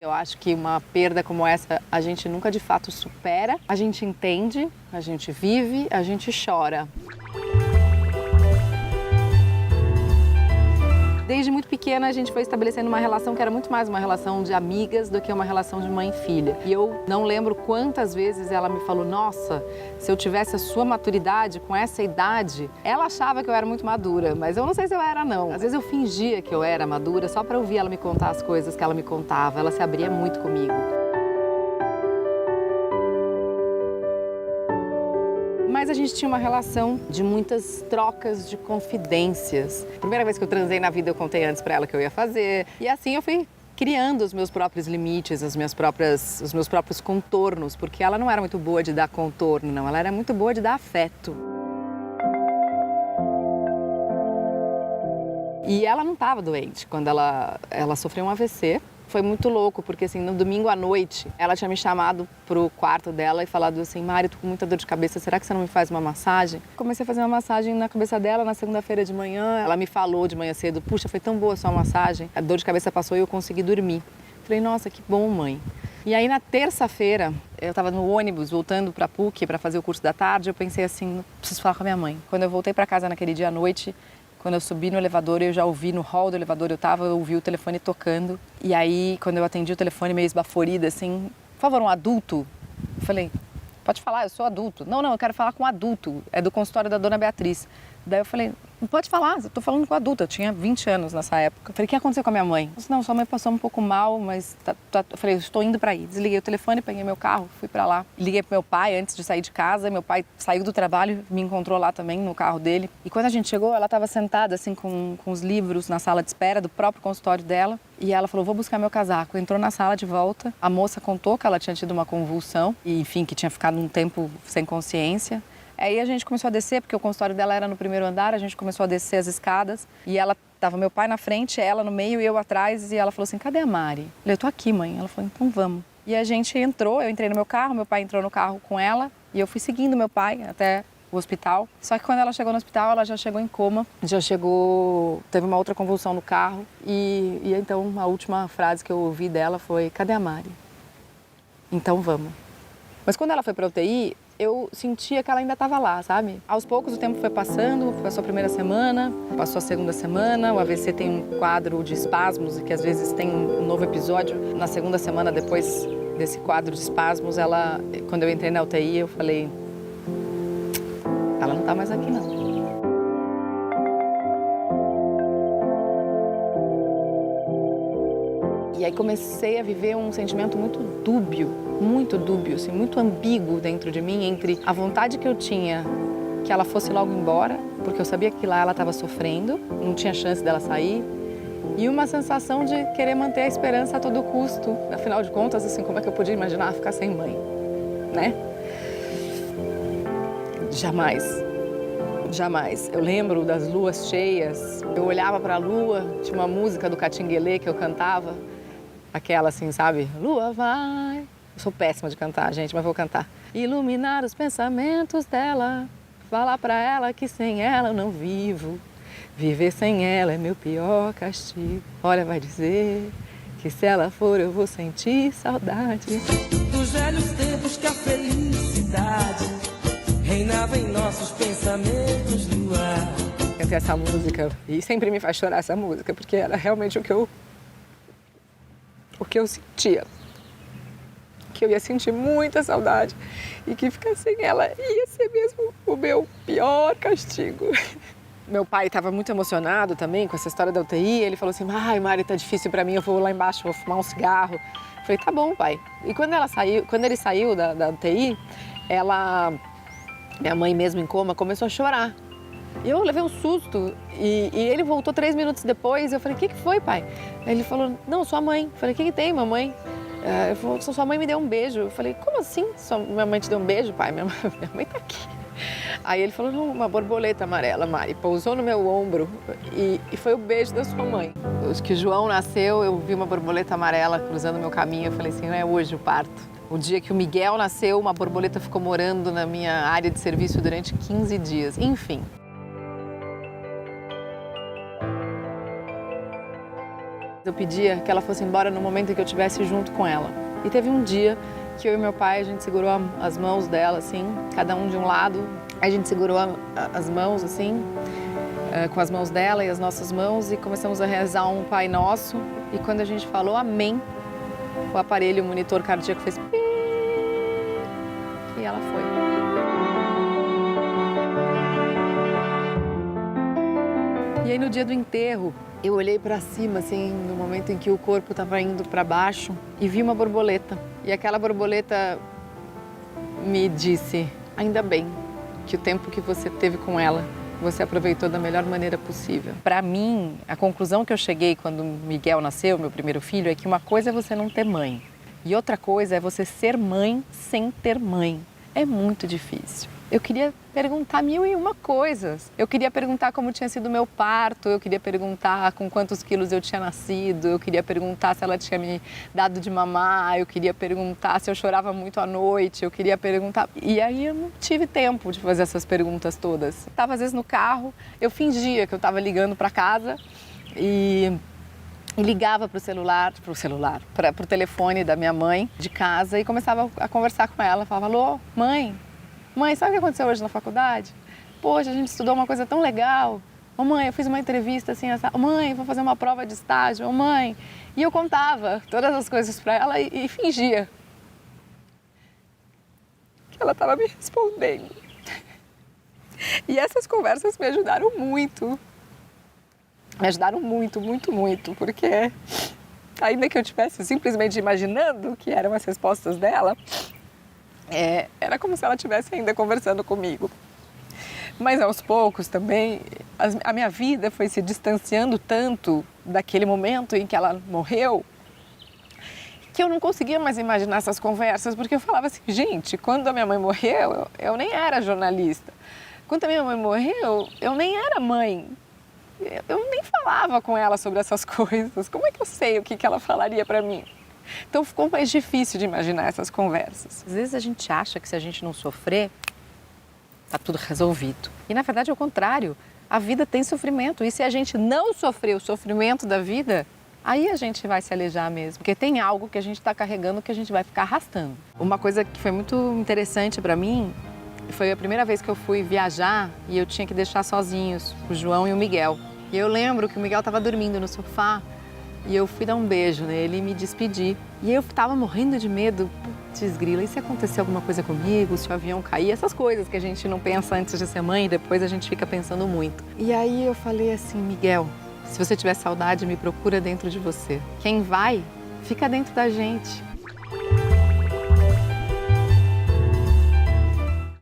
Eu acho que uma perda como essa, a gente nunca de fato supera. A gente entende, a gente vive, a gente chora. Desde muito pequena, a gente foi estabelecendo uma relação que era muito mais uma relação de amigas do que uma relação de mãe e filha. E eu não lembro quantas vezes ela me falou, nossa, se eu tivesse a sua maturidade com essa idade, ela achava que eu era muito madura, mas eu não sei se eu era, não. Às vezes eu fingia que eu era madura só para ouvir ela me contar as coisas que ela me contava. Ela se abria muito comigo. Mas a gente tinha uma relação de muitas trocas de confidências. Primeira vez que eu transei na vida, eu contei antes pra ela que eu ia fazer. E assim eu fui criando os meus próprios limites, os meus próprios contornos, porque ela não era muito boa de dar contorno, não. Ela era muito boa de dar afeto. E ela não estava doente quando ela sofreu um AVC. Foi muito louco, porque assim, no domingo à noite, ela tinha me chamado pro quarto dela e falado assim, Mari, tô com muita dor de cabeça, será que você não me faz uma massagem? Comecei a fazer uma massagem na cabeça dela na segunda-feira de manhã. Ela me falou de manhã cedo, puxa, foi tão boa a sua massagem. A dor de cabeça passou e eu consegui dormir. Falei, nossa, que bom, mãe. E aí na terça-feira, eu estava no ônibus voltando para a PUC para fazer o curso da tarde, eu pensei assim, preciso falar com a minha mãe. Quando eu voltei para casa naquele dia à noite, quando eu subi no elevador, eu já ouvi no hall do elevador, eu ouvi o telefone tocando. E aí, quando eu atendi o telefone meio esbaforida, assim, por favor, um adulto? Eu falei, pode falar, eu sou adulto. Não, eu quero falar com um adulto, é do consultório da dona Beatriz. Daí eu falei, não pode falar, eu tô falando com adulto, eu tinha 20 anos nessa época. Eu falei, o que aconteceu com a minha mãe? Eu disse, não, sua mãe passou um pouco mal, mas eu falei, eu estou indo para aí. Desliguei o telefone, peguei meu carro, fui para lá. Liguei pro meu pai antes de sair de casa, meu pai saiu do trabalho, me encontrou lá também no carro dele. E quando a gente chegou, ela estava sentada assim com os livros na sala de espera do próprio consultório dela. E ela falou, vou buscar meu casaco. Entrou na sala de volta, a moça contou que ela tinha tido uma convulsão e, enfim, que tinha ficado um tempo sem consciência. Aí a gente começou a descer, porque o consultório dela era no primeiro andar, a gente começou a descer as escadas e ela tava meu pai na frente, ela no meio e eu atrás, e ela falou assim, cadê a Mari? Eu falei, eu tô aqui, mãe. Ela falou, então vamos. E a gente entrou, eu entrei no meu carro, meu pai entrou no carro com ela e eu fui seguindo meu pai até o hospital. Só que quando ela chegou no hospital, ela já chegou em coma, teve uma outra convulsão no carro e então a última frase que eu ouvi dela foi, cadê a Mari? Então vamos. Mas quando ela foi pra UTI, eu sentia que ela ainda estava lá, sabe? Aos poucos o tempo foi passando, passou a primeira semana, passou a segunda semana, o AVC tem um quadro de espasmos e que às vezes tem um novo episódio. Na segunda semana, depois desse quadro de espasmos, quando eu entrei na UTI, eu falei, ela não tá mais aqui não. E aí comecei a viver um sentimento muito dúbio, assim, muito ambíguo dentro de mim, entre a vontade que eu tinha que ela fosse logo embora, porque eu sabia que lá ela estava sofrendo, não tinha chance dela sair, e uma sensação de querer manter a esperança a todo custo. Afinal de contas, assim, como é que eu podia imaginar ficar sem mãe, né? Jamais. Eu lembro das luas cheias, eu olhava para a lua, tinha uma música do Catinguelê que eu cantava, aquela assim, sabe? Lua vai. Eu sou péssima de cantar, gente, mas vou cantar. Iluminar os pensamentos dela, falar pra ela que sem ela eu não vivo. Viver sem ela é meu pior castigo. Olha, vai dizer que se ela for eu vou sentir saudade. Dos velhos tempos que a felicidade reinava em nossos pensamentos no ar. Cantei essa música e sempre me faz chorar essa música, porque era realmente o que eu sentia. Que eu ia sentir muita saudade e que ficar sem ela ia ser mesmo o meu pior castigo. Meu pai estava muito emocionado também com essa história da UTI. Ele falou assim, ai, Mari, tá difícil pra mim, eu vou lá embaixo, vou fumar um cigarro. Eu falei, tá bom, pai. E quando ele saiu da UTI, minha mãe mesmo em coma, começou a chorar. E eu levei um susto e ele voltou 3 minutos depois. Eu falei, o que foi, pai? Ele falou, não, sua mãe. Eu falei, o que tem, mamãe? Ele falou, sua mãe me deu um beijo. Eu falei, como assim? Minha mãe te deu um beijo, pai? Minha mãe tá aqui. Aí ele falou, não, uma borboleta amarela, Mari. Pousou no meu ombro e foi o beijo da sua mãe. Acho que o João nasceu, eu vi uma borboleta amarela cruzando o meu caminho. Eu falei assim, não é hoje o parto. O dia que o Miguel nasceu, uma borboleta ficou morando na minha área de serviço durante 15 dias. Enfim. Eu pedia que ela fosse embora no momento em que eu estivesse junto com ela. E teve um dia que eu e meu pai, a gente segurou as mãos dela, assim, cada um de um lado. A gente segurou as mãos, assim, com as mãos dela e as nossas mãos, e começamos a rezar um Pai Nosso. E quando a gente falou amém, o aparelho, o monitor cardíaco fez pi, e ela foi. E aí no dia do enterro, eu olhei para cima, assim, no momento em que o corpo estava indo para baixo, e vi uma borboleta. E aquela borboleta me disse: ainda bem que o tempo que você teve com ela, você aproveitou da melhor maneira possível. Para mim, a conclusão que eu cheguei quando Miguel nasceu, meu primeiro filho, é que uma coisa é você não ter mãe e outra coisa é você ser mãe sem ter mãe. É muito difícil. Eu queria perguntar 1001 coisas. Eu queria perguntar como tinha sido o meu parto, eu queria perguntar com quantos quilos eu tinha nascido, eu queria perguntar se ela tinha me dado de mamar, eu queria perguntar se eu chorava muito à noite, eu queria perguntar... E aí eu não tive tempo de fazer essas perguntas todas. Eu estava às vezes no carro, eu fingia que eu estava ligando para casa e ligava para o telefone da minha mãe de casa e começava a conversar com ela. Falava: alô, mãe, sabe o que aconteceu hoje na faculdade? Poxa, a gente estudou uma coisa tão legal. Ô mãe, eu fiz uma entrevista assim, essa... mãe, vou fazer uma prova de estágio. Ô mãe. E eu contava todas as coisas para ela e fingia que ela estava me respondendo. E essas conversas me ajudaram muito. Me ajudaram muito, muito, muito, porque ainda que eu estivesse simplesmente imaginando que eram as respostas dela, era como se ela estivesse ainda conversando comigo. Mas aos poucos também, a minha vida foi se distanciando tanto daquele momento em que ela morreu, que eu não conseguia mais imaginar essas conversas, porque eu falava assim: gente, quando a minha mãe morreu, eu nem era jornalista. Quando a minha mãe morreu, eu nem era mãe. Eu nem falava com ela sobre essas coisas. Como é que eu sei o que ela falaria para mim? Então ficou mais difícil de imaginar essas conversas. Às vezes a gente acha que se a gente não sofrer, tá tudo resolvido. E na verdade é o contrário. A vida tem sofrimento. E se a gente não sofrer o sofrimento da vida, aí a gente vai se alejar mesmo. Porque tem algo que a gente está carregando que a gente vai ficar arrastando. Uma coisa que foi muito interessante para mim foi a primeira vez que eu fui viajar e eu tinha que deixar sozinhos o João e o Miguel. E eu lembro que o Miguel estava dormindo no sofá e eu fui dar um beijo nele e me despedir. E eu estava morrendo de medo. Putz, grila, e se acontecer alguma coisa comigo, se o avião cair? Essas coisas que a gente não pensa antes de ser mãe e depois a gente fica pensando muito. E aí eu falei assim: Miguel, se você tiver saudade, me procura dentro de você. Quem vai, fica dentro da gente.